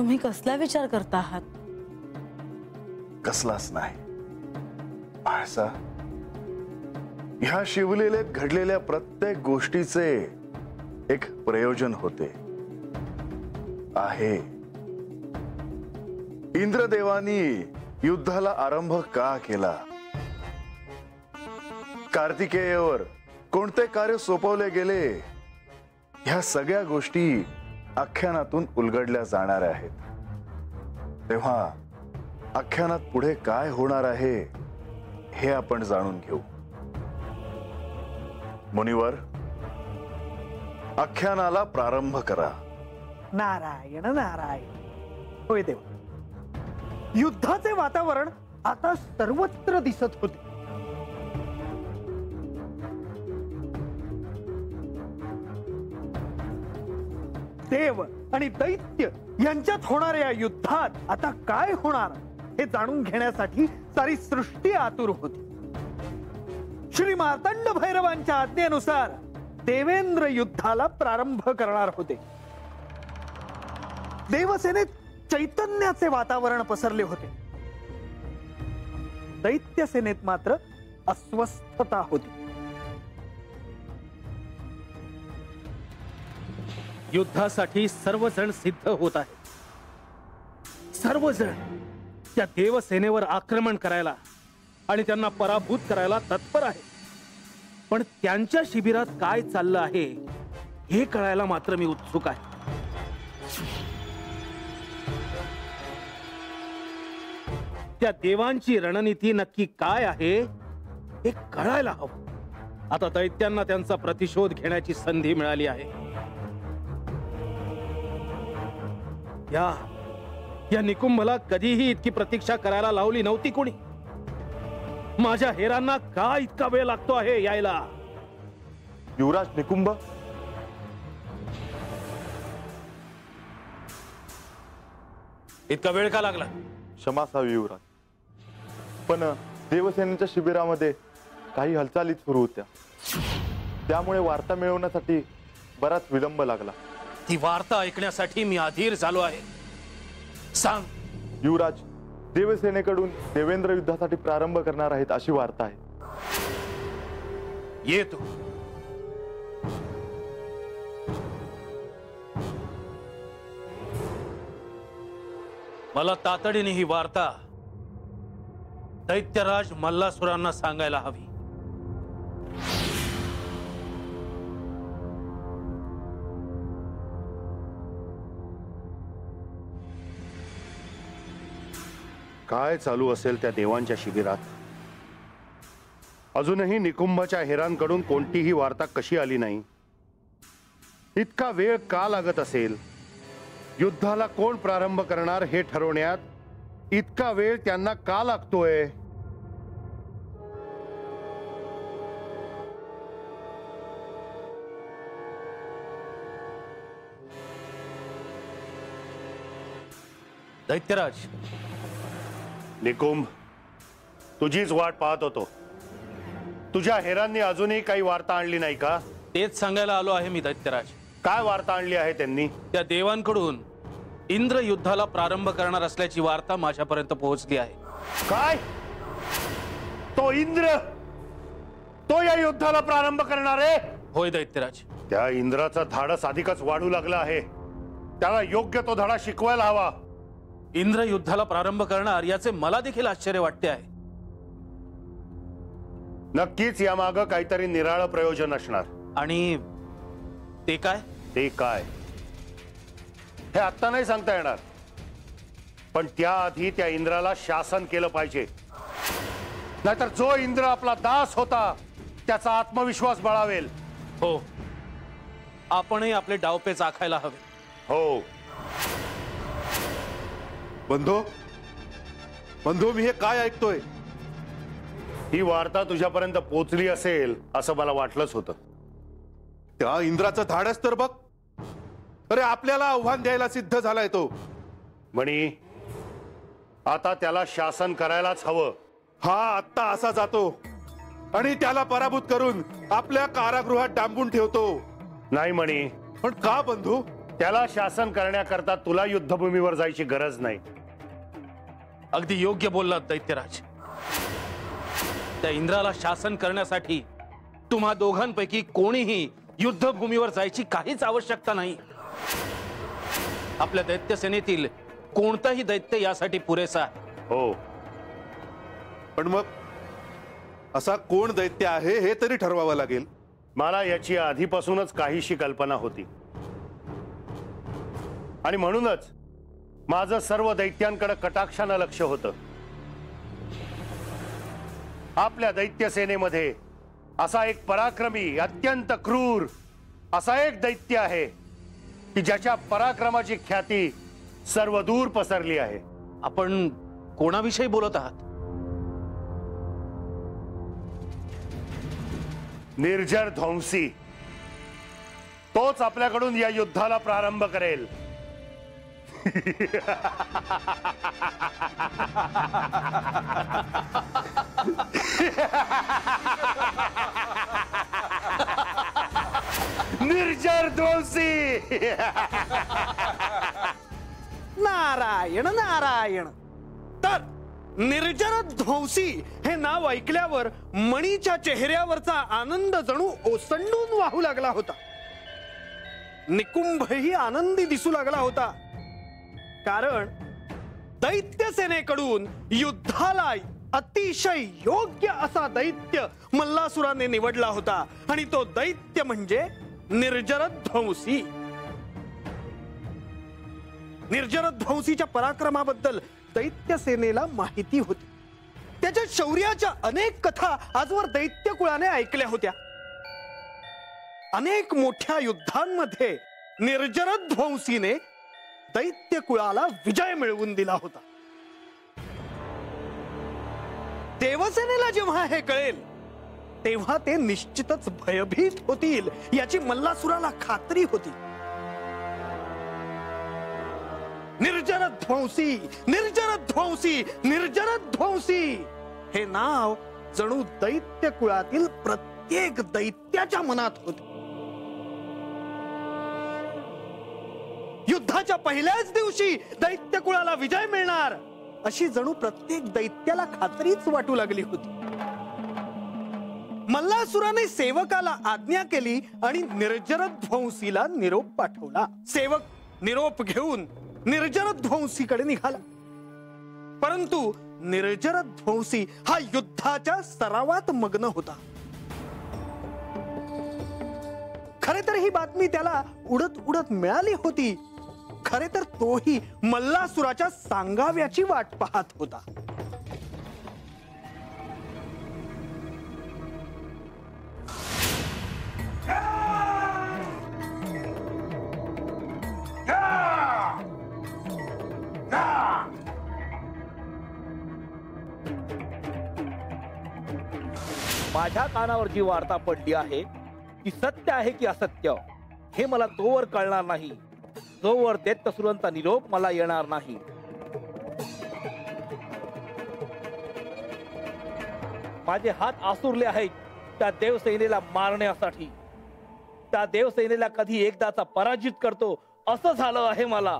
तुम्ही कसला विचार करता आहात? कसलाच नाही आळसा, ह्या शिवलीलेत घडलेल्या प्रत्येक गोष्टीचे एक प्रयोजन होते आहे। इंद्रदेवानी युद्धाला आरंभ का केला, कार्तिकेयवर कोणते कार्य सोपवले गेले, ह्या सगळ्या गोष्टी आख्यानातून उलगडल्या जाणार आहेत। तेव्हा आख्यानात पुढे काय होणार आहे हे आपण जाणून घेऊ। मुनिवर, आख्यानाला प्रारंभ करा। नारायण नारायण। होय देवा, युद्धाचे वातावरण आता सर्वत्र दिसत होते। देव आणि दैत्य यांच्यात होणाऱ्या युद्धात आता काय होणार हे जाणून घेण्यासाठी सारी सृष्टी आतुर होती। श्री मार्तंड भैरवांच्या आज्ञेनुसार देवेंद्र युद्धाला प्रारंभ करणार होते। देवसेनेत चैतन्याचे वातावरण पसरले होते, दैत्य सेनेत मात्र अस्वस्थता होती। युद्धासाठी सर्वजण सिद्ध होत आहेत। सर्वजण त्या देवसेनेवर आक्रमण करायला आणि त्यांना पराभूत करायला तत्पर आहेत। पण त्यांच्या शिबिरात काय चाललं आहे हे कळायला मात्र मी उत्सुक आहे। त्या देवांची रणनीती नक्की काय आहे हे कळायला हवं। आता दैत्यांना त्यांचा प्रतिशोध घेण्याची संधी मिळाली आहे। या निकुंभला कधीही इतकी प्रतीक्षा करायला लावली नव्हती कोणी। माझ्या हेरांना का इतका वेळ लागतो आहे यायला? युवराज निकुंभ, इतका वेळ का लागला? क्षमा असावी युवराज, पण देवसेनेच्या शिबिरामध्ये काही हालचाली सुरू होत्या, त्यामुळे वार्ता मिळवण्यासाठी बराच विलंब लागला। ती वार्ता ऐकण्यासाठी मी अधीर झालो आहे। सांग युवराज, देवसेनेकडून देवेंद्र युद्धासाठी प्रारंभ करणार आहेत अशी वार्ता आहे। ये तू। मला तातडीने ही वार्ता दैत्यराज मल्लासुरांना सांगायला हवी। काय चालू असेल त्या देवांच्या शिबिरात? अजूनही निकुंभच्या हेरांकडून कोणतीही वार्ता कशी आली नाही? इतका वेळ का लागत असेल? युद्धाला कोण प्रारंभ करणार हे ठरवण्यात इतका वेळ त्यांना का लागतोय? दैत्यराज, निकुंभ, तुझीच वाट पाहत होतो। तुझ्या हेरांनी अजूनही काही वार्ता आणली नाही का? तेच सांगायला आलो आहे मी दैत्यराज। काय वार्ता आणली आहे त्यांनी? त्या देवांकडून इंद्र युद्धाला प्रारंभ करणार असल्याची वार्ता माझ्यापर्यंत पोहोचली आहे। काय? तो इंद्र, तो या युद्धाला प्रारंभ करणार आहे? होय दैत्यराज। त्या इंद्राचा धाडस अधिकच वाढू लागला आहे, त्याला योग्य तो धडा शिकवायला हवा। इंद्र युद्धाला प्रारंभ करणार याचे मला देखील आश्चर्य वाटते आहे। नक्कीच यामागे काहीतरी निराळं प्रयोजन असणार। आणि ते काय? ते काय हे आता नाही सांगता येणार, पण त्याआधी त्या इंद्राला शासन केलं पाहिजे, नाहीतर जो इंद्र आपला दास होता त्याचा आत्मविश्वास बळावेल। हो, आपणही आपले डावपेच आखायला हवे। हो बंधू, मी हे काय ऐकतोय? ही वार्ता तुझ्यापर्यंत पोहोचली असेल असं मला वाटलंच होतं। त्या इंद्राचं धाडस तर बघ, अरे आपल्याला आव्हान द्यायला सिद्ध झालाय तो। म्हणी आता त्याला शासन करायलाच हवं। हा आत्ता असा जातो आणि त्याला पराभूत करून आपल्या कारागृहात डांबून ठेवतो। नाही म्हणी, पण का बंधू? त्याला शासन करण्याकरता तुला युद्धभूमीवर जायची गरज नाही. अगदी योग्य बोललात दैत्यराज. त्या इंद्राला शासन करण्यासाठी तुम्हा दोघांपैकी कोणीही युद्धभूमीवर जायची काहीच आवश्यकता नाही. आपल्या दैत्यसेनेतील कोणताही दैत्य यासाठी पुरेसा आहे. हो, पण मग असा कोण दैत्य आहे हे तरी ठरवावं लागेल. मला याची आधीपासूनच काहीशी कल्पना होती आणि म्हणूनच माझं सर्व दैत्यांकडे कटाक्षानं लक्ष होतं. आपल्या दैत्य सेनेमध्ये असा एक पराक्रमी, अत्यंत क्रूर असा एक दैत्य आहे की ज्याच्या पराक्रमाची ख्याती सर्व दूर पसरली आहे. आपण कोणाविषयी बोलत आहात? निर्जर ध्वंसी. तोच आपल्याकडून या युद्धाला प्रारंभ करेल. निर्जर ध्वंसी. नारायण नारायण. तर निर्जर ध्वंसी हे नाव ऐकल्यावर मणीच्या चेहऱ्यावरचा आनंद जणू ओसंडून वाहू लागला होता. निकुंभही आनंदी दिसू लागला होता, कारण दैत्य सेनेकडून युद्धाला अतिशय योग्य असा दैत्य मल्लासुराने निवडला होता आणि तो दैत्य म्हणजे निर्जर ध्वंसी. निर्जर ध्वंसीच्या पराक्रमाबद्दल दैत्य सेनेला माहिती होती. त्याच्या शौर्याच्या अनेक कथा आजवर दैत्य कुळाने ऐकल्या होत्या. अनेक मोठ्या युद्धांमध्ये निर्जर ध्वंसीने दैत्य कुळाला विजय मिळवून दिला होता. देवसेनेला जेव्हा हे कळेल तेव्हा ते निश्चितच भयभीत होतील याची मल्लासुराला खात्री होती. निर्जर ध्वंसी, निर्जर ध्वंसी, निर्जर ध्वंसी हे नाव जणू दैत्य कुळातील प्रत्येक दैत्याच्या मनात होते. युद्धाच्या पहिल्याच दिवशी दैत्य कुळाला विजय मिळणार अशी जणू प्रत्येक दैत्याला खात्रीच वाटू लागली होती. मल्लासुराने सेवकाला आज्ञा केली आणि निर्जर ध्वंसीला निरोप पाठवला. सेवक निरोप घेऊन निर्जर ध्वंसीकडे निघाला, परंतु निर्जर ध्वंसी हा युद्धाच्या सरावात मग्न होता. खरे तर ही बातमी त्याला उडत उडत मिळाली होती. खरे तर तोही मल्लासुराच्या सांगाव्याची वाट पाहत होता. माझ्या कानावर जी वार्ता पडली आहे ती सत्य आहे की असत्य हे मला तोवर कळणार नाही जोवर दैत्यसुरांचा निरोप मला येणार नाही. माझे हात आसुरले आहेत त्या देवसेनेला मारण्यासाठी. त्या देवसेनेला कधी एकदाचा पराजित करतो असं झालं आहे मला.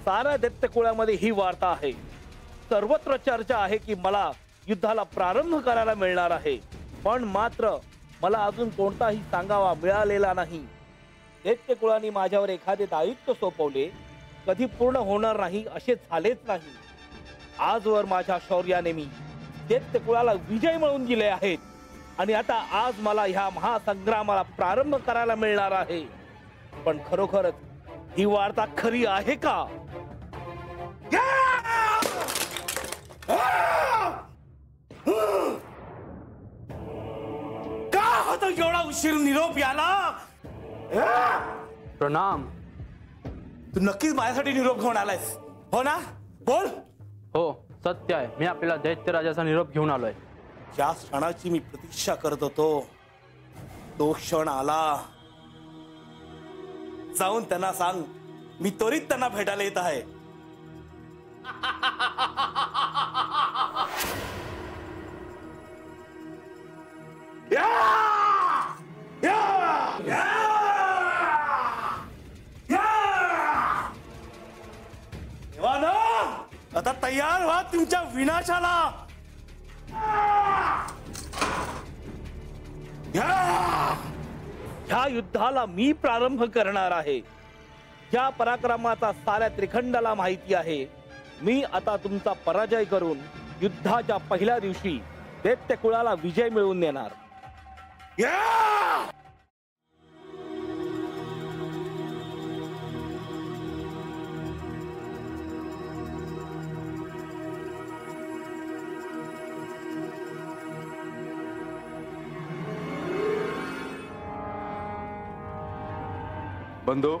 साऱ्या दैत्य कुळामध्ये ही वार्ता आहे. सर्वत्र चर्चा आहे की मला युद्धाला प्रारंभ करायला मिळणार आहे, पण मात्र मला अजून कोणताही सांगावा मिळालेला नाही. दैत्य कुळाने माझ्यावर एखादे दायित्व सोपवले, कधी पूर्ण होणार नाही असे झालेच नाही. आजवर माझ्या शौर्याने मी दैत्य कुळाला विजय मिळवून दिले आहेत आणि आता आज मला ह्या महासंग्रामाला प्रारंभ करायला मिळणार आहे. पण खरोखरच ही वार्ता खरी आहे का? का होता एवढा उशीर निरोप याला? प्रणाम. तू नक्कीच माझ्यासाठी निरोप घेऊन आलायस. हो ना, बोल. हो सत्य आहे. मी आपल्याला दैत्यराजाचा निरोप घेऊन आलोय. ज्या क्षणाची मी प्रतीक्षा करत होतो तो क्षण आला. जाऊन त्यांना सांग मी त्वरित त्यांना भेटायला येत आहे. आता तयार व्हा तुमच्या विनाशाला. ह्या युद्धाला मी प्रारंभ करणार आहे. या पराक्रमाचा साऱ्या त्रिखंडाला माहिती आहे. मी आता तुमचा पराजय करून युद्धाच्या पहिल्या दिवशी दैत्य कुळाला विजय मिळवून देणार. बंधू,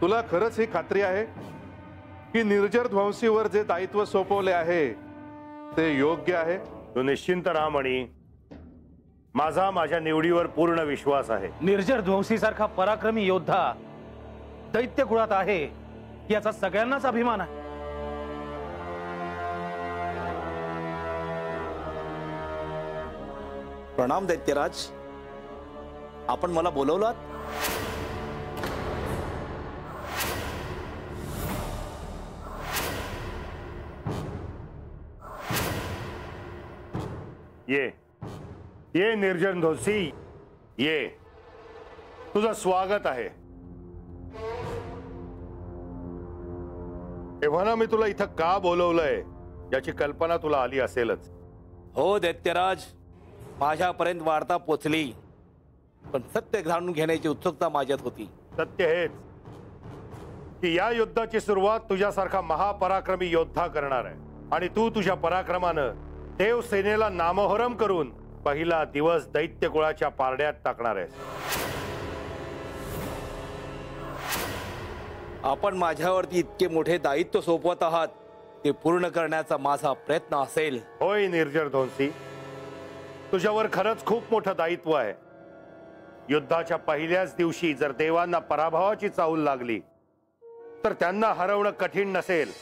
तुला खरंच ही खात्री आहे की निर्जर ध्वंसीवर जे दायित्व सोपवले आहे ते योग्य आहे? तू निश्चिंत राहा मणी. माझ्या निवडीवर पूर्ण विश्वास आहे. निर्जर ध्वंसी सारखा पराक्रमी योद्धा दैत्य कुळात आहे याचा सगळ्यांनाच अभिमान आहे. प्रणाम दैत्यराज. आपण मला बोलवलात? ये निर्जर ध्वंसी, ये. तुझं स्वागत आहे. एव्हा मी तुला इथं का बोलवलंय याची कल्पना तुला आली असेलच. हो दैत्यराज, माझ्यापर्यंत वार्ता पोचली, पण सत्य जाणून घेण्याची उत्सुकता माझ्यात होती. सत्य हेच की या युद्धाची सुरुवात तुझ्यासारखा महापराक्रमी योद्धा करणार आहे आणि तू तुझ्या पराक्रमानं देव सेनेला नामोहरम करून पहिला दिवस दैत्य कुळाच्या पारड्यात टाकणार आहेस. आपण माझ्यावरती इतके मोठे दायित्व सोपवत आहात ते पूर्ण करण्याचा माझा प्रयत्न असेल. होय निर्जर ध्वंसी, तुझ्यावर खरंच खूप मोठं दायित्व आहे. युद्धाच्या पहिल्याच दिवशी जर देवांना पराभवाची चाहूल लागली तर त्यांना हरवणं कठीण नसेल.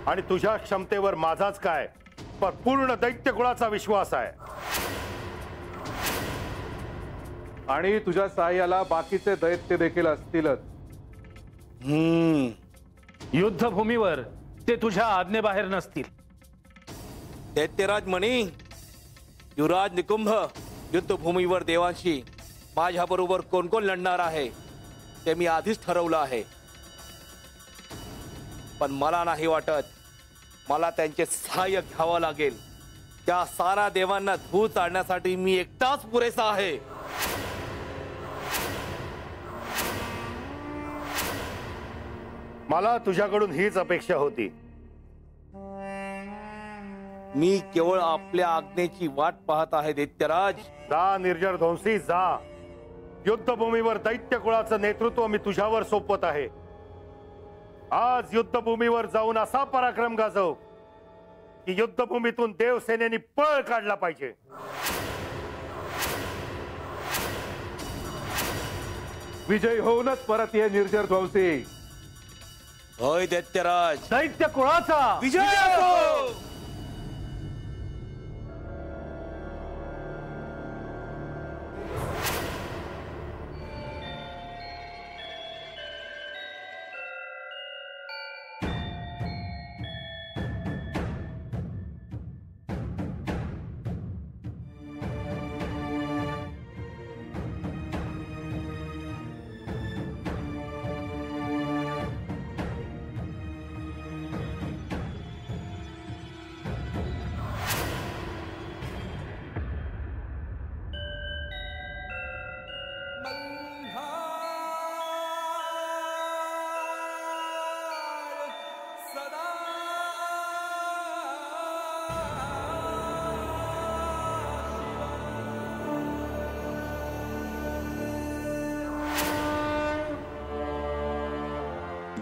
आणि तुझ्या क्षमतेवर माझाच काय पण पूर्ण दैत्यकुळाचा विश्वास आहे. आणि तुझ्या सहाय्याला बाकीचे दैत्य देखील असतीलच. युद्धभूमीवर ते तुझ्या आज्ञेबाहेर नसतील. दैत्यराज मणी, युवराज निकुंभ, युद्धभूमीवर देवांशी माझ्याबरोबर कोण कोण लढणार आहे ते मी आधीच ठरवलं आहे. पण मला नाही वाटत मला त्यांचे सहाय्य घ्यावं लागेल. त्या सारा देवांना धूळ चालण्यासाठी मी एकटाच पुरेसा आहे. मला तुझ्याकडून हीच अपेक्षा होती. मी केवळ आपल्या आज्ञेची वाट पाहत आहे दैत्यराज. जा निर्जर ध्वंसी, जा. युद्धभूमीवर दैत्य कुळाचं नेतृत्व मी तुझ्यावर सोपवत आहे. आज युद्धभूमीवर जाऊन असा पराक्रम गाजव की युद्धभूमीतून देवसेनेनी पळ काढला पाहिजे. विजय होऊनच परत ये निर्जर ध्वंसी. होय दैत्यराज, दैत्य कुळाचा विजय असो.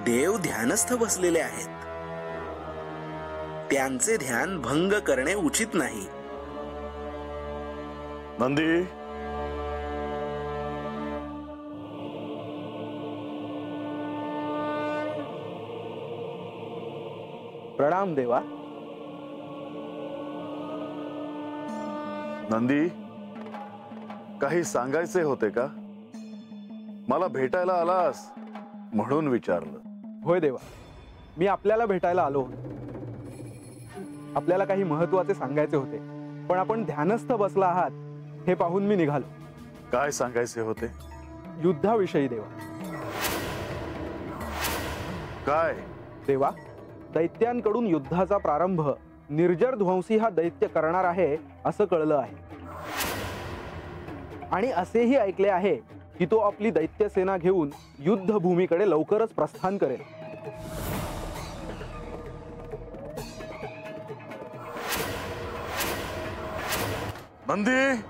देव ध्यानस्थ बसलेले आहेत. त्यांचे ध्यान भंग करणे उचित नाही. नंदी, प्रणाम देवा. नंदी, काही सांगायचे होते का? मला भेटायला आलास म्हणून विचारलं. होय देवा, मी आपल्याला भेटायला आलो होतो. आपल्याला काही महत्वाचे सांगायचे होते, पण आपण ध्यानस्थ बसला आहात हे पाहून मी निघालो. काय सांगायचे होते? युद्धाविषयी देवा. काय? देवा, दैत्यांकडून युद्धाचा प्रारंभ निर्जर ध्वंसी हा दैत्य करणार आहे असं कळलं आहे. आणि असेही ऐकले आहे की तो आपली दैत्य सेना घेऊन युद्धभूमीकडे लवकरच प्रस्थान करेल. नंदी,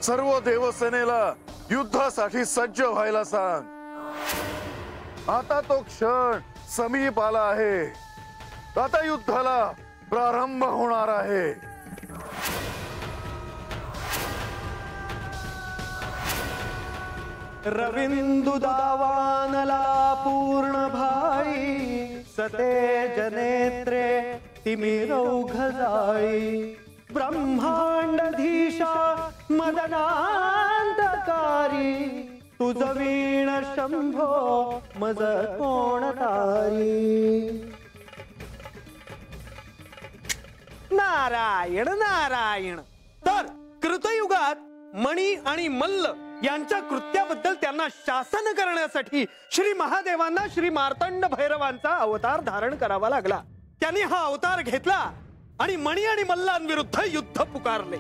सर्व देवसेनेला युद्धासाठी सज्ज व्हायला सांग. आता तो क्षण समीप आला आहे. आता युद्धाला प्रारंभ होणार आहे. रविंदु दावानला पूर्ण भाई, सतेज नेत्रे तिमिरौघ जाई. ब्रह्मांडधीशा मदनांतकारी, तुझ वीण शंभो मज कोण तारी. नारायण नारायण. तर कृतयुगात मणी आणि मल्ल यांच्या कृत्याबद्दल त्यांना शासन करण्यासाठी श्री महादेवांना श्री मार्तंड भैरवांचा अवतार धारण करावा लागला. त्यांनी हा अवतार घेतला आणि मणी आणि मल्लांविरुद्ध युद्ध पुकारले.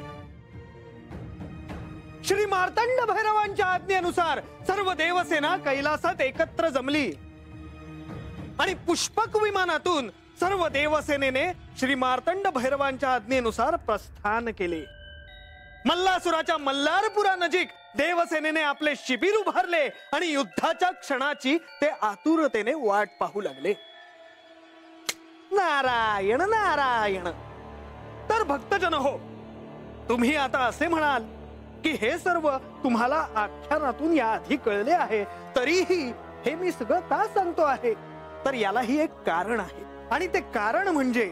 श्री मार्तंड भैरवांच्या आज्ञेनुसार सर्व देवसेना कैलासात एकत्र जमली आणि पुष्पक विमानातून सर्व देवसेनेने श्री मार्तंड भैरवांच्या आज्ञेनुसार प्रस्थान केले. मल्लासुराच्या मल्हारपुरा नजीक देवसेनेने आपले शिबिर उभारले आणि युद्धाच्या क्षणाची ते आतुरतेने वाट पाहू लागले. नारायण नारायण. तर भक्तजन हो, तुम्ही आता असे म्हणाल की हे सर्व तुम्हाला आख्यानातून याआधी कळले आहे, तरीही हे मी सगळं का सांगतो आहे? तर यालाही एक कारण आहे. आणि ते कारण म्हणजे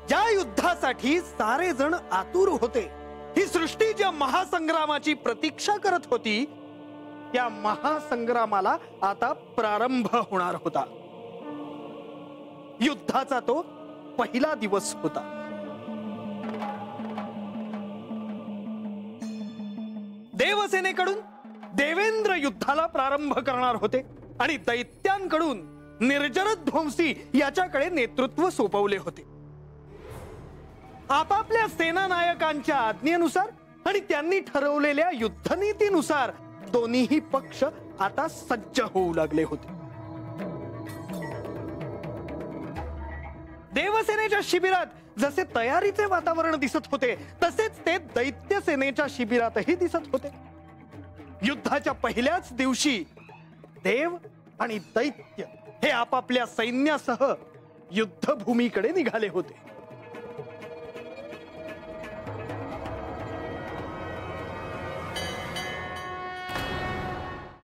ज्या युद्धासाठी सारे जण आतुर होते, ही सृष्टी ज्या महासंग्रामाची प्रतीक्षा करत होती, त्या महासंग्रामाला आता प्रारंभ होणार होता. युद्धाचा तो पहिला दिवस होता. देवसेनेकडून देवेंद्र युद्धाला प्रारंभ करणार होते आणि दैत्यांकडून निर्जरध्वंसी याच्याकडे नेतृत्व सोपवले होते. आपापल्या सेनानायकांच्या आज्ञेनुसार आणि त्यांनी ठरवलेल्या युद्धनीतीनुसार दोन्हीही पक्ष आता सज्ज होऊ लागले होते. देवसेनेच्या शिबिरात जसे तयारीचे वातावरण दिसत होते, तसेच ते दैत्य सेनेच्या शिबिरातही दिसत होते. युद्धाच्या पहिल्याच दिवशी देव आणि दैत्य हे आपापल्या सैन्यासह युद्धभूमीकडे निघाले होते.